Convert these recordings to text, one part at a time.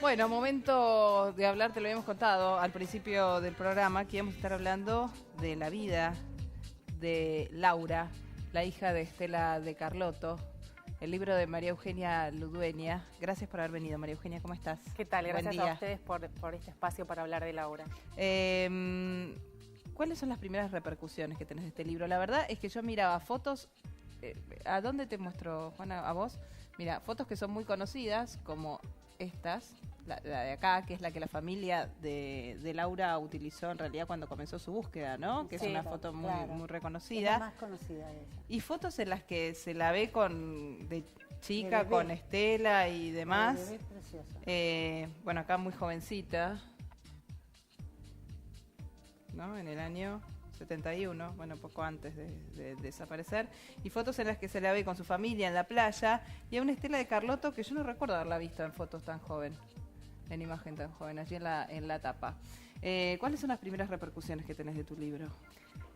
Bueno, momento de hablar, te lo habíamos contado al principio del programa, que íbamos a estar hablando de la vida de Laura, la hija de Estela de Carlotto, el libro de María Eugenia Ludueña. Gracias por haber venido, María Eugenia, ¿cómo estás? ¿Qué tal? Buen Gracias día. a ustedes por este espacio para hablar de Laura. ¿Cuáles son las primeras repercusiones que tenés de este libro? La verdad es que yo miraba fotos, ¿a dónde te muestro, Juana? ¿A vos? Mira, fotos que son muy conocidas, como estas, la de acá, que es la que la familia de Laura utilizó en realidad cuando comenzó su búsqueda, ¿no? Que Sí, es una foto muy, claro. muy Es reconocida. la más conocida de ella. Y fotos en las que se la ve de chica, De bebé. con Estela y demás. Bebé preciosa. Bueno, acá muy jovencita, ¿no? En el año 71, bueno, poco antes de desaparecer, y fotos en las que se la ve con su familia en la playa, y a una Estela de Carlotto que yo no recuerdo haberla visto en fotos tan joven, en imagen tan joven, allí en la tapa. ¿Cuáles son las primeras repercusiones que tenés de tu libro?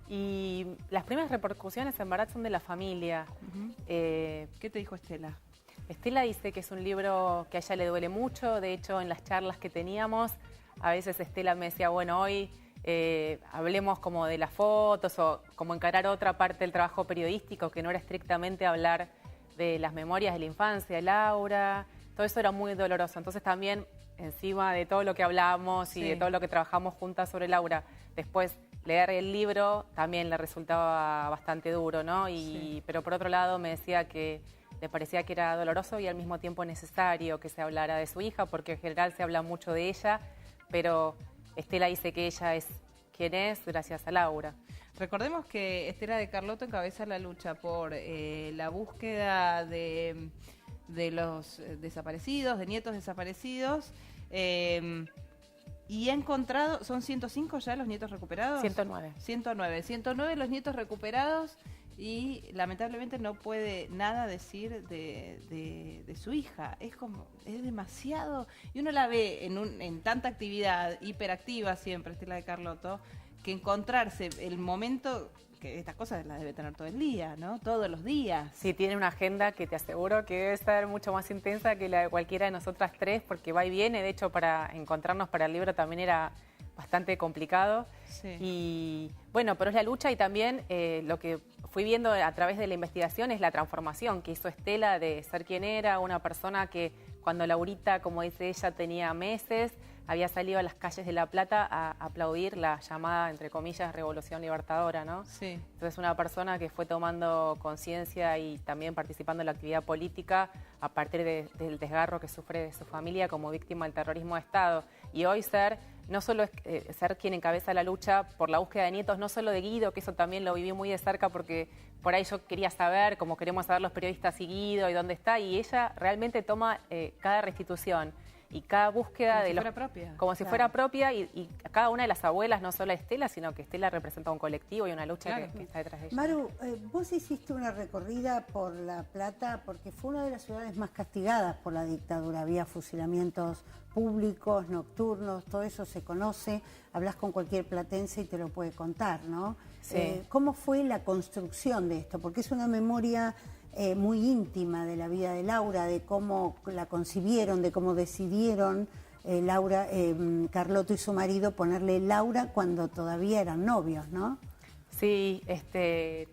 Y las primeras repercusiones en verdad son de la familia. ¿Qué te dijo Estela? Estela dice que es un libro que a ella le duele mucho. De hecho, en las charlas que teníamos, a veces Estela me decía, bueno, hoy hablemos como de las fotos o como encarar otra parte del trabajo periodístico, que no era estrictamente hablar de las memorias de la infancia de Laura. Todo eso era muy doloroso. Entonces también, encima de todo lo que hablamos y de todo lo que trabajamos juntas sobre Laura, después leer el libro también le resultaba bastante duro, ¿no? Pero por otro lado me decía que le parecía que era doloroso y al mismo tiempo necesario que se hablara de su hija, porque en general se habla mucho de ella, pero Estela dice que ella es quien es gracias a Laura. Recordemos que Estela de Carlotto encabeza la lucha por la búsqueda de los desaparecidos, de nietos desaparecidos, y ha encontrado, ¿son 105 ya los nietos recuperados? 109. 109 los nietos recuperados, y lamentablemente no puede nada decir de su hija. Es demasiado, y uno la ve en tanta actividad, hiperactiva siempre, Estela de Carlotto, que encontrarse el momento, que estas cosas las debe tener todo el día, ¿no? Todos los días. Sí, tiene una agenda que te aseguro que debe ser mucho más intensa que la de cualquiera de nosotras tres, porque va y viene. De hecho, para encontrarnos para el libro también era bastante complicado. Sí. Y bueno, pero es la lucha, y también lo que fui viendo a través de la investigación es la transformación que hizo Estela de ser quien era, una persona que cuando Laurita, como dice ella, tenía meses, había salido a las calles de La Plata a aplaudir la llamada, entre comillas, Revolución Libertadora, ¿no? Sí. Entonces una persona que fue tomando conciencia y también participando en la actividad política a partir del desgarro que sufre de su familia como víctima del terrorismo de Estado. Y hoy no solo es ser quien encabeza la lucha por la búsqueda de nietos, no solo de Guido, que eso también lo viví muy de cerca porque por ahí yo quería saber, como queremos saber los periodistas, y Guido y dónde está, y ella realmente toma cada restitución y cada búsqueda como si fuera propia. Como si fuera propia, y a cada una de las abuelas, no solo a Estela, sino que Estela representa un colectivo y una lucha que está detrás de ella. Maru, vos hiciste una recorrida por La Plata porque fue una de las ciudades más castigadas por la dictadura. Había fusilamientos públicos, nocturnos, todo eso se conoce. Hablas con cualquier platense y te lo puede contar, ¿no? Sí. ¿Cómo fue la construcción de esto? Porque es una memoria muy íntima de la vida de Laura, de cómo la concibieron, de cómo decidieron Carlotto y su marido ponerle Laura cuando todavía eran novios, ¿no? Sí,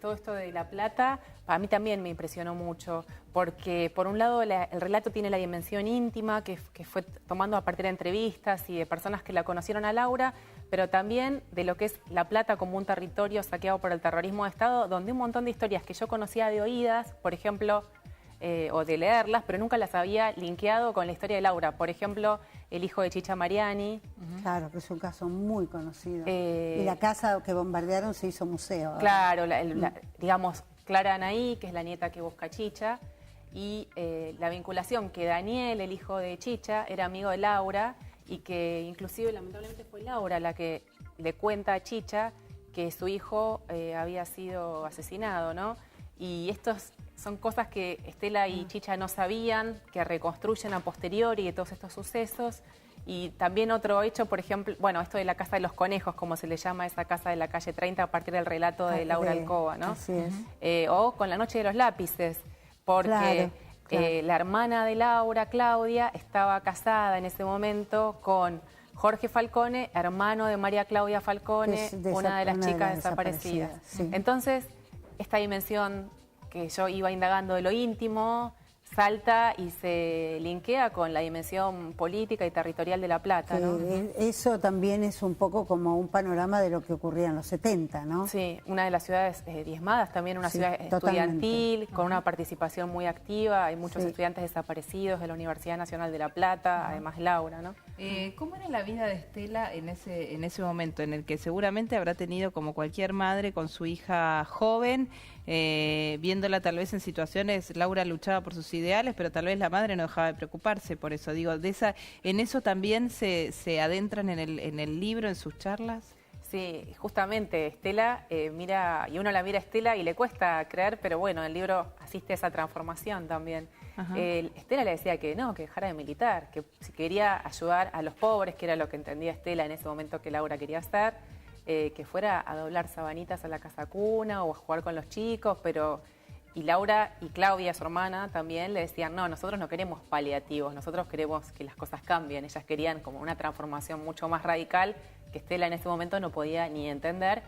todo esto de La Plata a mí también me impresionó mucho, porque por un lado el relato tiene la dimensión íntima que fue tomando a partir de entrevistas y de personas que la conocieron a Laura, pero también de lo que es La Plata como un territorio saqueado por el terrorismo de Estado, donde un montón de historias que yo conocía de oídas, por ejemplo, o de leerlas, pero nunca las había linkeado con la historia de Laura. Por ejemplo, el hijo de Chicha Mariani. Claro, que es un caso muy conocido. Y la casa que bombardearon se hizo museo. Claro, digamos, Clara Anaí, que es la nieta que busca a Chicha, y la vinculación que Daniel, el hijo de Chicha, era amigo de Laura, y que inclusive lamentablemente fue Laura la que le cuenta a Chicha que su hijo había sido asesinado, ¿no? Y estos son cosas que Estela y Chicha no sabían, que reconstruyen a posteriori de todos estos sucesos. Y también otro hecho, por ejemplo, bueno, esto de la Casa de los Conejos, como se le llama esa casa de la calle 30 a partir del relato de Laura Alcoba, ¿no? Así es. O con La Noche de los Lápices, porque Claro. La hermana de Laura, Claudia, estaba casada en ese momento con Jorge Falcone, hermano de María Claudia Falcone, una de las chicas desaparecidas. Sí. Entonces, esta dimensión que yo iba indagando de lo íntimo salta y se linkea con la dimensión política y territorial de La Plata, ¿no? Eso también es un poco como un panorama de lo que ocurría en los 70, ¿no? Sí, una de las ciudades diezmadas, también una Sí, ciudad estudiantil, totalmente. con una participación muy activa. Hay muchos estudiantes desaparecidos de la Universidad Nacional de La Plata, además Laura, ¿no? ¿Cómo era la vida de Estela en ese momento en el que seguramente habrá tenido, como cualquier madre, con su hija joven, viéndola tal vez en situaciones, Laura luchaba por sus ideales, pero tal vez la madre no dejaba de preocuparse por eso? Digo, ¿en eso también se adentran en el libro, en sus charlas? Sí, justamente Estela mira, y uno la mira a Estela y le cuesta creer, pero bueno, el libro asiste a esa transformación también. Estela le decía que no, que dejara de militar, que si quería ayudar a los pobres, que era lo que entendía Estela en ese momento que Laura quería hacer, que fuera a doblar sabanitas a la casa cuna o a jugar con los chicos, pero... Y Laura y Claudia, su hermana, también le decían, no, nosotros no queremos paliativos, nosotros queremos que las cosas cambien. Ellas querían como una transformación mucho más radical que Estela en ese momento no podía ni entender.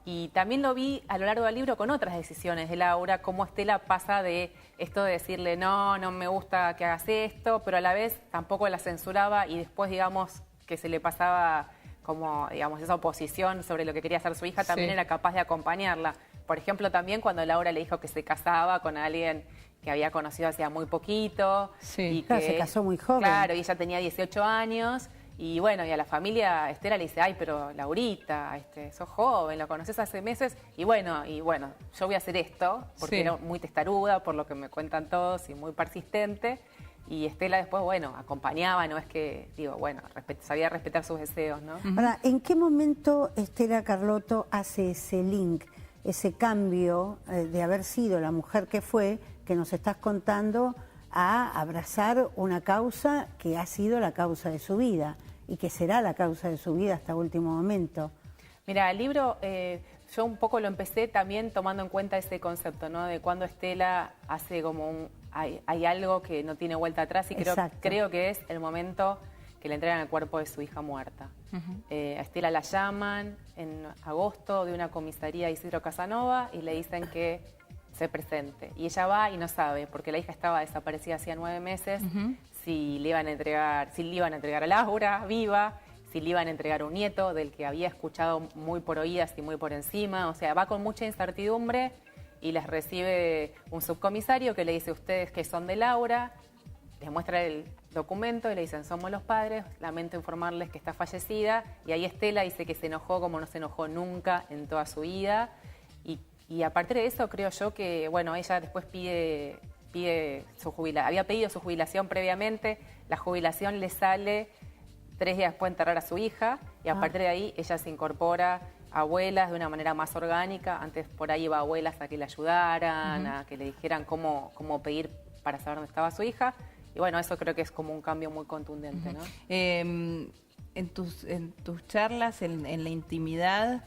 Y también lo vi a lo largo del libro con otras decisiones de Laura, cómo Estela pasa de esto de decirle, no, no me gusta que hagas esto, pero a la vez tampoco la censuraba y después, digamos, que se le pasaba como, digamos, esa oposición sobre lo que quería hacer su hija, también era capaz de acompañarla. Por ejemplo, también cuando Laura le dijo que se casaba con alguien que había conocido hacía muy poquito. Y claro, que, se casó muy joven. Claro, y ella tenía 18 años. Y bueno, y a la familia Estela le dice, ay, pero Laurita, sos joven, lo conoces hace meses. Y bueno, yo voy a hacer esto, porque era muy testaruda, por lo que me cuentan todos, y muy persistente. Y Estela después, bueno, acompañaba, no es que, digo, bueno, sabía respetar sus deseos, ¿no? Ahora, ¿en qué momento Estela Carlotto hace ese link, ese cambio de haber sido la mujer que fue, que nos estás contando, a abrazar una causa que ha sido la causa de su vida y que será la causa de su vida hasta último momento? Mira, el libro yo un poco lo empecé también tomando en cuenta ese concepto, ¿no? De cuando Estela hace como hay algo que no tiene vuelta atrás y creo que es el momento que le entregan el cuerpo de su hija muerta. A Estela la llaman en agosto de una comisaría de Isidro Casanova y le dicen que se presente. Y ella va y no sabe, porque la hija estaba desaparecida hacía 9 meses, si le iban a entregar a Laura viva, si le iban a entregar un nieto del que había escuchado muy por oídas y muy por encima. O sea, va con mucha incertidumbre y les recibe un subcomisario que le dice, ustedes que son de Laura, les muestra el documento y le dicen, somos los padres, lamento informarles que está fallecida. Y ahí Estela dice que se enojó como no se enojó nunca en toda su vida. Y a partir de eso creo yo que, bueno, ella después pide su jubilación. Había pedido su jubilación previamente, la jubilación le sale 3 días después de enterrar a su hija y a partir de ahí ella se incorpora a abuelas de una manera más orgánica. Antes por ahí iba a abuelas a que le ayudaran, a que le dijeran cómo pedir para saber dónde estaba su hija. Y bueno, eso creo que es como un cambio muy contundente, ¿no? En tus charlas, en la intimidad,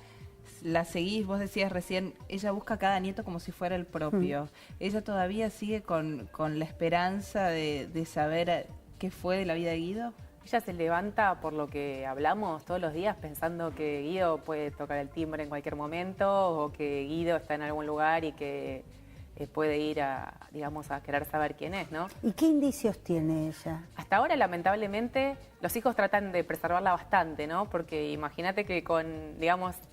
la seguís, vos decías recién, ella busca a cada nieto como si fuera el propio. ¿Ella todavía sigue con la esperanza de saber qué fue de la vida de Guido? Ella se levanta, por lo que hablamos todos los días, pensando que Guido puede tocar el timbre en cualquier momento o que Guido está en algún lugar y que puede ir a querer saber quién es, ¿no? ¿Y qué indicios tiene ella? Hasta ahora, lamentablemente, los hijos tratan de preservarla bastante, ¿no? Porque imagínate que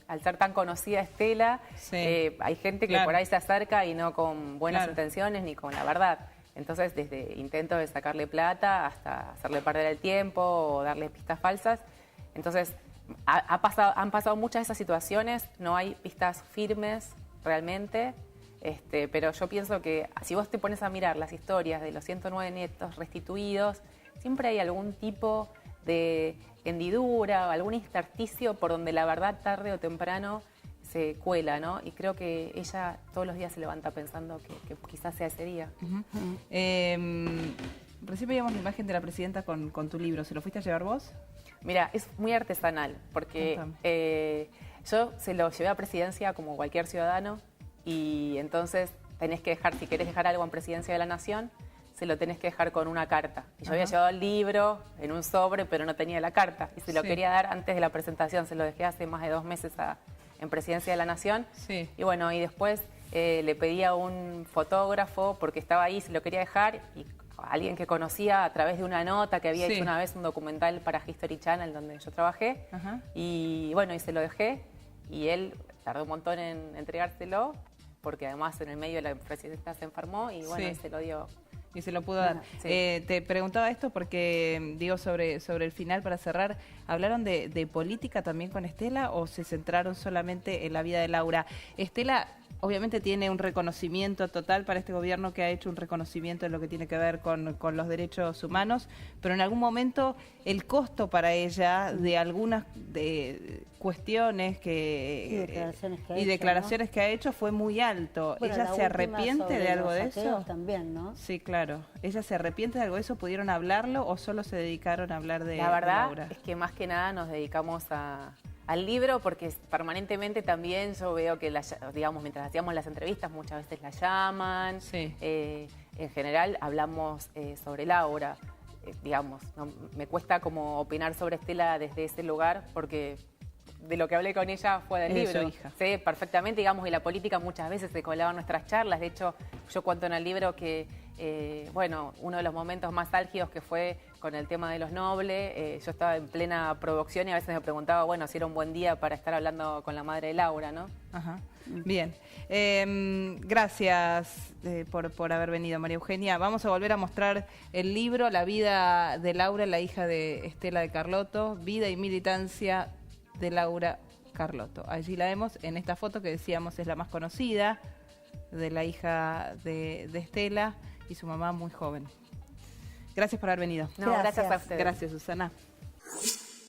al ser tan conocida Estela, hay gente que por ahí se acerca y no con buenas intenciones ni con la verdad. Entonces, desde intentos de sacarle plata hasta hacerle perder el tiempo o darle pistas falsas. Entonces, han pasado muchas de esas situaciones, no hay pistas firmes realmente. Pero yo pienso que si vos te pones a mirar las historias de los 109 nietos restituidos, siempre hay algún tipo de hendidura o algún intersticio por donde la verdad tarde o temprano se cuela, ¿no? Y creo que ella todos los días se levanta pensando que quizás sea ese día. Recién veíamos la imagen de la presidenta con tu libro. ¿Se lo fuiste a llevar vos? Mira, es muy artesanal, porque yo se lo llevé a presidencia como cualquier ciudadano. Y entonces tenés que dejar, si querés dejar algo en Presidencia de la Nación, se lo tenés que dejar con una carta. Y yo había llevado el libro en un sobre, pero no tenía la carta. Y se lo quería dar antes de la presentación. Se lo dejé hace más de 2 meses en Presidencia de la Nación. Sí. Y bueno, y después le pedí a un fotógrafo, porque estaba ahí, se lo quería dejar, y a alguien que conocía a través de una nota que había hecho una vez un documental para History Channel, donde yo trabajé. Y bueno, y se lo dejé. Y él tardó un montón en entregárselo, porque además en el medio de la presidencia se enfermó y bueno, y se lo dio. Y se lo pudo dar. Te preguntaba esto porque, digo, sobre el final, para cerrar, ¿hablaron de política también con Estela o se centraron solamente en la vida de Laura? Estela obviamente tiene un reconocimiento total para este gobierno, que ha hecho un reconocimiento en lo que tiene que ver con los derechos humanos, pero en algún momento el costo para ella de algunas cuestiones y declaraciones que ha hecho fue muy alto. Bueno, ¿ella se arrepiente de algo de eso? También, ¿no? Sí, claro. ¿Ella se arrepiente de algo de eso? ¿Pudieron hablarlo o solo se dedicaron a hablar de La verdad Laura? Es que más que nada nos dedicamos al libro, porque permanentemente también yo veo que, digamos, mientras hacíamos las entrevistas muchas veces la llaman. En general hablamos sobre Laura. Digamos, me cuesta como opinar sobre Estela desde ese lugar, porque de lo que hablé con ella fue del libro. Su hija. Sí, perfectamente, digamos, y la política muchas veces se colaba en nuestras charlas. De hecho, yo cuento en el libro que, bueno, uno de los momentos más álgidos que fue con el tema de los nobles, yo estaba en plena producción y a veces me preguntaba, bueno, si era un buen día para estar hablando con la madre de Laura, ¿no? Bien. Gracias por haber venido, María Eugenia. Vamos a volver a mostrar el libro, La vida de Laura, la hija de Estela de Carlotto, Vida y militancia de Laura Carlotto. Allí la vemos en esta foto que decíamos es la más conocida, de la hija de Estela y su mamá muy joven. Gracias por haber venido. No, gracias a ustedes. Gracias, Susana.